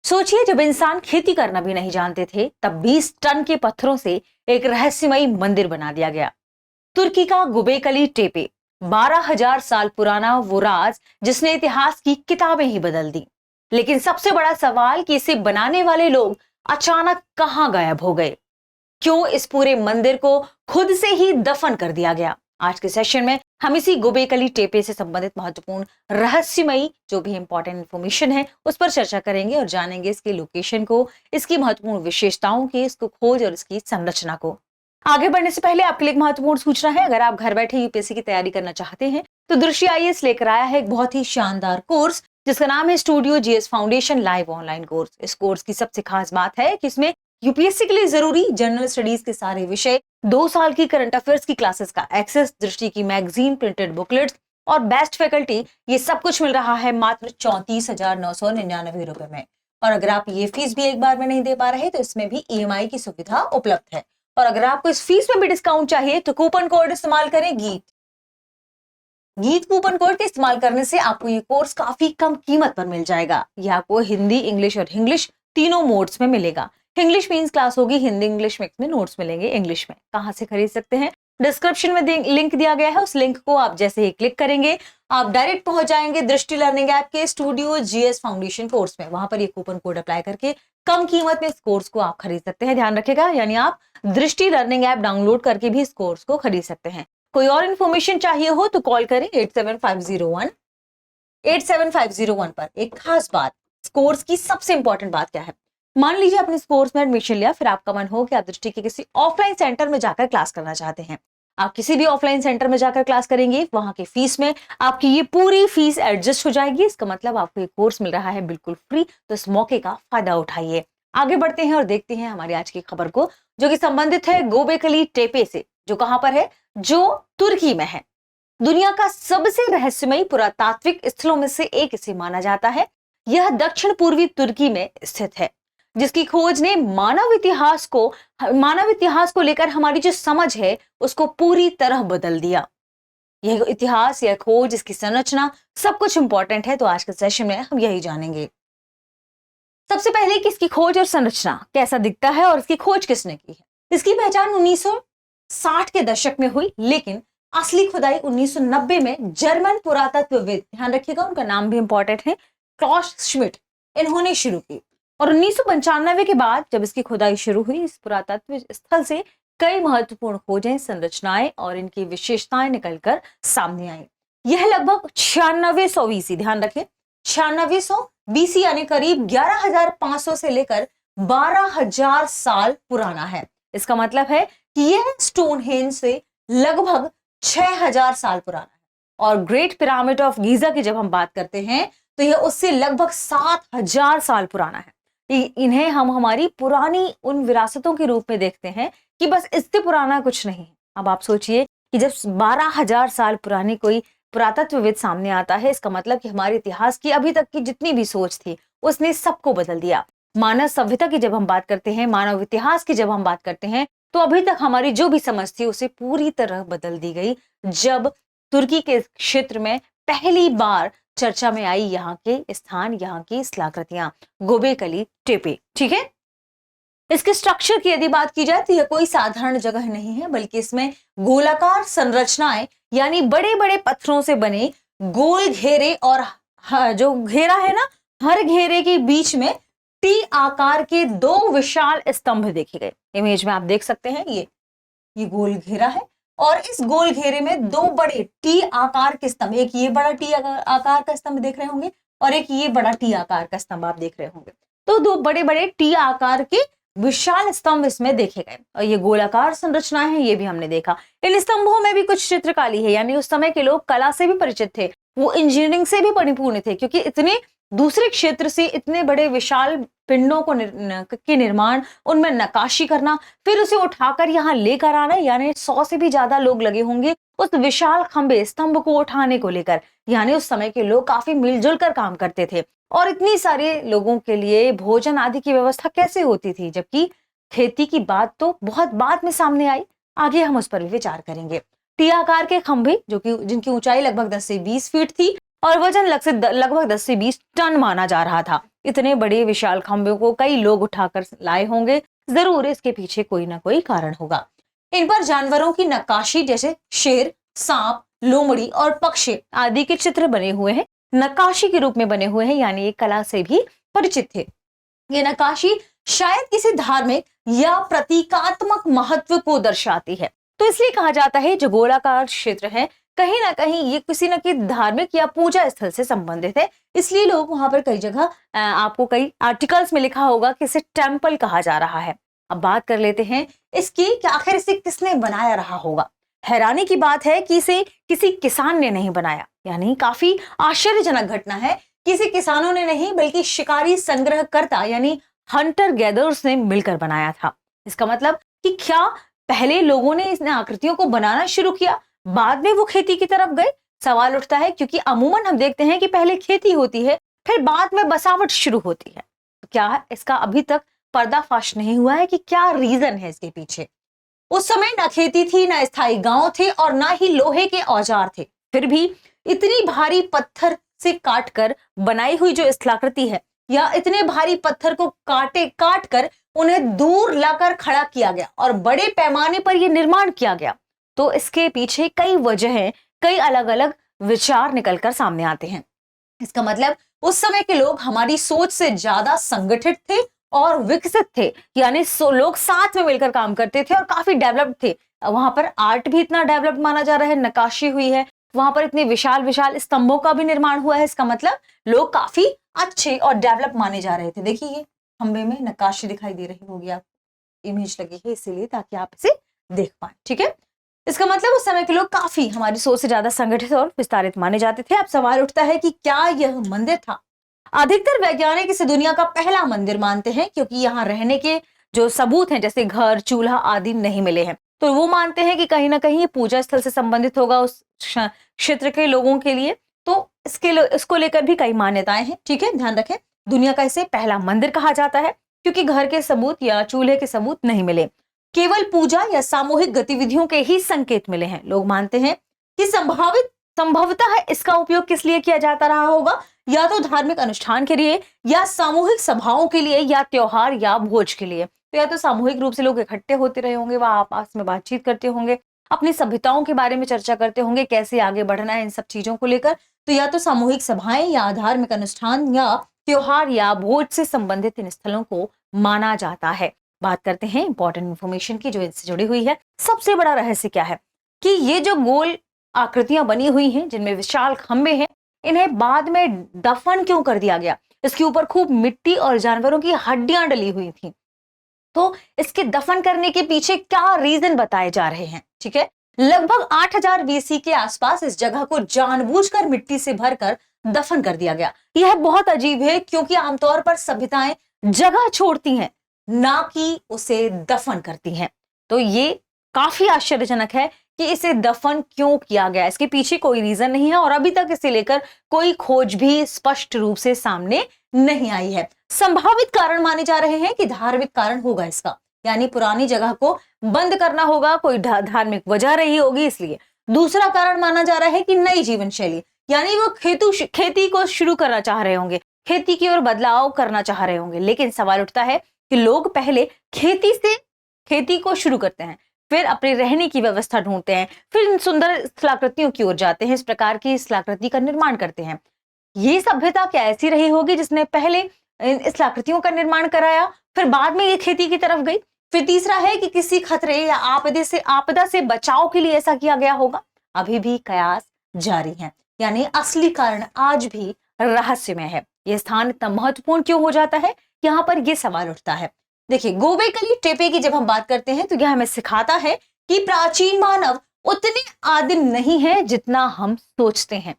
सोचिए, जब इंसान खेती करना भी नहीं जानते थे तब 20 टन के पत्थरों से एक रहस्यमयी मंदिर बना दिया गया। तुर्की का गुबेकली टेपे, 12,000 साल पुराना वो राज जिसने इतिहास की किताबें ही बदल दी। लेकिन सबसे बड़ा सवाल कि इसे बनाने वाले लोग अचानक कहां गायब हो गए। क्यों इस पूरे मंदिर को खुद से ही दफन कर दिया गया। आज के सेशन में हम इसी गोबेकली टेपे से संबंधित महत्वपूर्ण रहस्यमयी जो भी इंपॉर्टेंट इंफॉर्मेशन है उस पर चर्चा करेंगे और जानेंगे इसकी लोकेशन को, इसकी महत्वपूर्ण विशेषताओं की, इसको खोज और इसकी संरचना को। आगे बढ़ने से पहले आपके लिए एक महत्वपूर्ण सूचना है। अगर आप घर बैठे यूपीएससी की तैयारी करना चाहते हैं तो दृष्टि आईएएस लेकर आया है एक बहुत ही शानदार कोर्स जिसका नाम है studio GS foundation live online course. इस कोर्स की सबसे खास बात है कि इसमें यूपीएससी के लिए जरूरी जनरल स्टडीज के सारे विषय, 2 साल की करंट अफेयर्स की क्लासेस का एक्सेस, दृष्टि की मैगजीन, प्रिंटेड बुकलेट्स और बेस्ट फैकल्टी, ये सब कुछ मिल रहा है मात्र 34,999 रुपए में। और अगर आप ये फीस भी एक बार में नहीं दे पा रहे तो इसमें भी ईएमआई की सुविधा उपलब्ध है। और अगर आपको इस फीस में भी डिस्काउंट चाहिए तो कूपन कोड इस्तेमाल करें गीत कूपन कोड के इस्तेमाल करने से आपको ये कोर्स काफी कम कीमत पर मिल जाएगा। ये आपको हिंदी, इंग्लिश और इंग्लिश तीनों मोड्स में मिलेगा। इंग्लिश मींस क्लास होगी, हिंदी इंग्लिश मिक्स में नोट्स मिलेंगे इंग्लिश में। कहां से खरीद सकते हैं? डिस्क्रिप्शन में लिंक दिया गया है, उस लिंक को आप जैसे ही क्लिक करेंगे आप डायरेक्ट पहुंच जाएंगे दृष्टि लर्निंग ऐप के स्टूडियो जीएस फाउंडेशन कोर्स में। वहां पर ये कूपन कोड अप्लाई करके कम कीमत में इस कोर्स को आप खरीद सकते हैं। ध्यान रखिएगा, यानी आप दृष्टि लर्निंग ऐप डाउनलोड करके भी इस कोर्स को खरीद सकते हैं। कोई और इन्फॉर्मेशन चाहिए हो तो कॉल करें 87501 पर। एक खास बात, इस कोर्स की सबसे इंपॉर्टेंट बात क्या है? मान लीजिए आपने इस कोर्स में एडमिशन लिया, फिर आपका मन हो कि आप दृष्टि के किसी ऑफलाइन सेंटर में जाकर क्लास करना चाहते हैं। आप किसी भी ऑफलाइन सेंटर में जाकर क्लास करेंगे, वहां की फीस में आपकी ये पूरी फीस एडजस्ट हो जाएगी। इसका मतलब आपको ये कोर्स मिल रहा है बिल्कुल फ्री, तो इस मौके का फायदा उठाइए। आगे बढ़ते हैं और देखते हैं हमारी आज की खबर को, जो कि संबंधित है गोबेकली टेपे से, जो कहां पर है, जो तुर्की में है। दुनिया का सबसे रहस्यमयी पुरातात्विक स्थलों में से एक इसे माना जाता है। यह दक्षिण पूर्वी तुर्की में स्थित है, जिसकी खोज ने मानव इतिहास को लेकर हमारी जो समझ है उसको पूरी तरह बदल दिया। यह इतिहास, यह खोज, इसकी संरचना, सब कुछ इंपॉर्टेंट है। तो आज के सेशन में हम यही जानेंगे। सबसे पहले कि इसकी खोज और संरचना कैसा दिखता है और इसकी खोज किसने की है। इसकी पहचान 1960 के दशक में हुई, लेकिन असली खुदाई 1990 में जर्मन पुरातत्वविद, ध्यान रखिएगा उनका नाम भी इंपॉर्टेंट है, क्लॉस श्मिट, इन्होंने शुरू की। और 1995 के बाद जब इसकी खुदाई शुरू हुई, इस पुरातत्व स्थल से कई महत्वपूर्ण खोजें, संरचनाएं और इनकी विशेषताएं निकलकर सामने आई। यह लगभग 9600 बीसी, ध्यान रखें 9600 बीसी, यानी करीब 11,500 से लेकर 12,000 साल पुराना है। इसका मतलब है कि यह स्टोनहेंज से लगभग 6,000 साल पुराना है। और ग्रेट पिरामिड ऑफ गीजा की जब हम बात करते हैं तो यह उससे लगभग 7,000 साल पुराना है। इन्हें हम हमारी पुरानी उन विरासतों के रूप में देखते हैं कि बस इससे पुराना कुछ नहीं है। अब आप सोचिए कि जब 12,000 साल पुरानी कोई पुरातत्वविद सामने आता है, इसका मतलब कि हमारे इतिहास की अभी तक की जितनी भी सोच थी उसने सबको बदल दिया। मानव सभ्यता की जब हम बात करते हैं, मानव इतिहास की जब हम बात करते हैं, तो अभी तक हमारी जो भी समझ थी उसे पूरी तरह बदल दी गई जब तुर्की के क्षेत्र में पहली बार चर्चा में आई यहाँ के स्थान, यहाँ की शिलाकृतियां, गोबेकली टेपे। ठीक है, इसके स्ट्रक्चर की यदि बात की जाए तो यह कोई साधारण जगह नहीं है, बल्कि इसमें गोलाकार संरचनाएं, यानी बड़े बड़े पत्थरों से बने गोल घेरे, और जो घेरा है ना, हर घेरे के बीच में टी आकार के 2 विशाल स्तंभ देखे गए। इमेज में आप देख सकते हैं, ये गोल घेरा है और इस गोल घेरे में 2 बड़े टी आकार के स्तंभ, एक ये बड़ा टी आकार का स्तंभ देख रहे होंगे और एक ये बड़ा टी आकार का स्तंभ आप देख रहे होंगे। तो 2 बड़े बड़े टी आकार के विशाल स्तंभ इसमें देखे गए। और ये गोलाकार संरचनाएं हैं, ये भी हमने देखा। इन स्तंभों में भी कुछ चित्रकारी है, यानी उस समय के लोग कला से भी परिचित थे, वो इंजीनियरिंग से भी परिपूर्ण थे, क्योंकि इतने दूसरे क्षेत्र से इतने बड़े विशाल पिंडों को के निर्माण, उनमें नक्काशी करना, फिर उसे उठाकर यहाँ लेकर आना, यानी 100 से भी ज्यादा लोग लगे होंगे उस विशाल खंबे स्तंभ को उठाने को लेकर। यानी उस समय के लोग काफी मिलजुल कर काम करते थे। और इतनी सारे लोगों के लिए भोजन आदि की व्यवस्था कैसे होती थी, जबकि खेती की बात तो बहुत बाद में सामने आई। आगे हम उस पर भी विचार करेंगे। टी आकार के खंभे, जो कि जिनकी ऊंचाई लगभग 10 से 20 फीट थी, और वजन लगभग 10 से 20 टन माना जा रहा था। इतने बड़े विशाल खंभे को कई लोग उठाकर लाए होंगे, जरूर इसके पीछे कोई ना कोई कारण होगा। इन पर जानवरों की नक्काशी जैसे शेर, सांप, लोमड़ी और पक्षी आदि के चित्र बने हुए हैं, नक्काशी के रूप में बने हुए हैं, यानी एक कला से भी परिचित थे। ये नक्काशी शायद किसी धार्मिक या प्रतीकात्मक महत्व को दर्शाती है, तो इसलिए कहा जाता है जो गोलाकार क्षेत्र है कहीं ना कहीं ये किसी न किसी धार्मिक या पूजा स्थल से संबंधित है, इसलिए लोग वहां पर कई जगह आपको कई आर्टिकल्स में लिखा होगा कि इसे टेम्पल कहा जा रहा है। अब बात कर लेते हैं इसकी कि आखिर इसे किसने बनाया रहा होगा। हैरानी की बात है कि इसे किसी किसान ने नहीं बनाया, यानी काफी आश्चर्यजनक घटना है। किसी किसानों ने नहीं बल्कि शिकारी संग्रहकर्ता यानी हंटर गैदर्स ने मिलकर बनाया था। इसका मतलब कि क्या पहले लोगों ने इन आकृतियों को बनाना शुरू किया, बाद में वो खेती की तरफ गए? सवाल उठता है, क्योंकि अमूमन हम देखते हैं कि पहले खेती होती है, फिर बाद में बसावट शुरू होती है। तो क्या इसका अभी तक पर्दाफाश नहीं हुआ है कि क्या रीजन है इसके पीछे? उस समय ना खेती थी, ना स्थायी गांव थे और ना ही लोहे के औजार थे, फिर भी इतनी भारी पत्थर से काटकर बनाई हुई जो स्थलाकृति है, या इतने भारी पत्थर को काट कर उन्हें दूर लाकर खड़ा किया गया और बड़े पैमाने पर यह निर्माण किया गया। तो इसके पीछे कई वजह हैं, कई अलग अलग विचार निकलकर सामने आते हैं। इसका मतलब उस समय के लोग हमारी सोच से ज्यादा संगठित थे और विकसित थे, यानी लोग साथ में मिलकर काम करते थे और काफी डेवलप्ड थे। वहां पर आर्ट भी इतना डेवलप्ड माना जा रहा है, नक्काशी हुई है, वहां पर इतने विशाल विशाल स्तंभों का भी निर्माण हुआ है। इसका मतलब लोग काफी अच्छे और डेवलप माने जा रहे थे। देखिए ये खंबे में नक्काशी दिखाई दे रही होगी, आपको इमेज लगी है इसीलिए, ताकि आप इसे देख पाए। ठीक है, इसका मतलब उस समय के लोग काफी हमारी सोच से ज्यादा संगठित और विस्तारित माने जाते थे। अब सवाल उठता है कि क्या यह मंदिर था? अधिकतर वैज्ञानिक इसे दुनिया का पहला मंदिर मानते हैं, क्योंकि यहाँ रहने के जो सबूत हैं जैसे घर, चूल्हा आदि नहीं मिले हैं, तो वो मानते हैं कि कहीं ना कहीं ये पूजा स्थल से संबंधित होगा उस क्षेत्र के लोगों के लिए। तो इसको लेकर भी कई मान्यताएं हैं। ठीक है, ध्यान रखें, दुनिया का इसे पहला मंदिर कहा जाता है क्योंकि घर के सबूत या चूल्हे के सबूत नहीं मिले, केवल पूजा या सामूहिक गतिविधियों के ही संकेत मिले हैं। लोग मानते हैं कि संभवतः इसका उपयोग किस लिए किया जाता रहा होगा, या तो धार्मिक अनुष्ठान के लिए, या सामूहिक सभाओं के लिए, या त्योहार या भोज के लिए। तो या तो सामूहिक रूप से लोग इकट्ठे होते रहे होंगे, वह आपस में बातचीत करते होंगे, अपनी सभ्यताओं के बारे में चर्चा करते होंगे, कैसे आगे बढ़ना है इन सब चीजों को लेकर। तो या तो सामूहिक सभाएं या धार्मिक अनुष्ठान या त्योहार या भोज से संबंधित इन स्थलों को माना जाता है। बात करते हैं इंपॉर्टेंट इंफॉर्मेशन की जो इनसे जुड़ी हुई है। सबसे बड़ा रहस्य क्या है कि ये जो गोल आकृतियां बनी हुई हैं जिनमें विशाल खंबे हैं, इन्हें बाद में दफन क्यों कर दिया गया? इसके ऊपर खूब मिट्टी और जानवरों की हड्डियां डली हुई थी, तो इसके दफन करने के पीछे क्या रीजन बताए जा रहे हैं? ठीक है, लगभग 8000 बीसी के आसपास इस जगह को जानबूझकर मिट्टी से भरकर दफन कर दिया गया। यह बहुत अजीब है क्योंकि आमतौर पर सभ्यताएं जगह छोड़ती हैं, ना कि उसे दफन करती हैं। तो ये काफी आश्चर्यजनक है कि इसे दफन क्यों किया गया, इसके पीछे कोई रीजन नहीं है और अभी तक इसे लेकर कोई खोज भी स्पष्ट रूप से सामने नहीं आई है। संभावित कारण माने जा रहे हैं कि धार्मिक कारण होगा इसका, यानी पुरानी जगह को बंद करना होगा, कोई धार्मिक वजह रही होगी इसलिए। दूसरा कारण माना जा रहा है कि नई जीवन शैली, यानी वो खेती को शुरू करना चाह रहे होंगे, खेती की ओर बदलाव करना चाह रहे होंगे। लेकिन सवाल उठता है कि लोग पहले खेती को शुरू करते हैं, फिर अपने रहने की व्यवस्था ढूंढते हैं, फिर इन सुंदर स्थलाकृतियों की ओर जाते हैं, इस प्रकार की स्थलाकृति का निर्माण करते हैं। ये सभ्यता क्या ऐसी रही होगी जिसने पहले इन स्थलाकृतियों का निर्माण कराया, फिर बाद में ये खेती की तरफ गई? फिर तीसरा है कि किसी खतरे या आपदा से बचाव के लिए ऐसा किया गया होगा। अभी भी कयास जारी है, यानी असली कारण आज भी रहस्यमय है। यह स्थान इतना महत्वपूर्ण क्यों हो जाता है, यहाँ पर यह सवाल उठता है। देखिए, गोबेकली टेपे की जब हम बात करते हैं तो यह हमें सिखाता है कि प्राचीन मानव उतने आदिम नहीं है जितना हम सोचते हैं।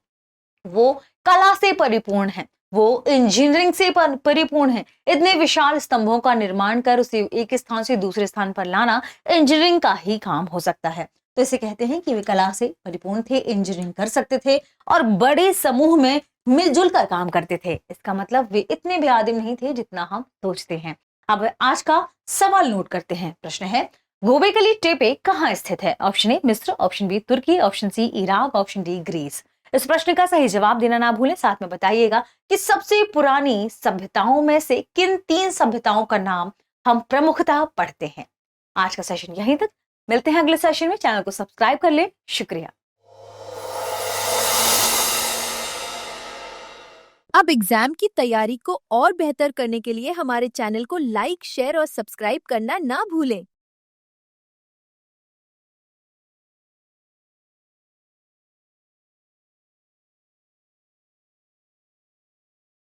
वो कला से परिपूर्ण है, वो इंजीनियरिंग से परिपूर्ण है। इतने विशाल स्तंभों का निर्माण कर उसे एक स्थान से दूसरे स्थान पर लाना इंजीनियरिंग का ही काम हो सकता है। तो इसे कहते हैं कि वे कला से परिपूर्ण थे, इंजीनियरिंग कर सकते थे और बड़े समूह में मिलजुल कर काम करते थे। इसका मतलब वे इतने भी आदिम नहीं थे जितना हम सोचते हैं। अब आज का सवाल नोट करते हैं। प्रश्न है, गोबेकली टेपे कहाँ स्थित है? ऑप्शन ए मिस्र, ऑप्शन बी तुर्की, option C Iraq, option D Greece. इस प्रश्न का सही जवाब देना ना भूलें। साथ में बताइएगा कि सबसे पुरानी सभ्यताओं में से किन 3 सभ्यताओं का नाम हम प्रमुखतः पढ़ते हैं। आज का सेशन यहीं तक, मिलते हैं अगले सेशन में। चैनल को सब्सक्राइब कर ले। शुक्रिया। अब एग्जाम की तैयारी को और बेहतर करने के लिए हमारे चैनल को लाइक, शेयर और सब्सक्राइब करना ना भूलें।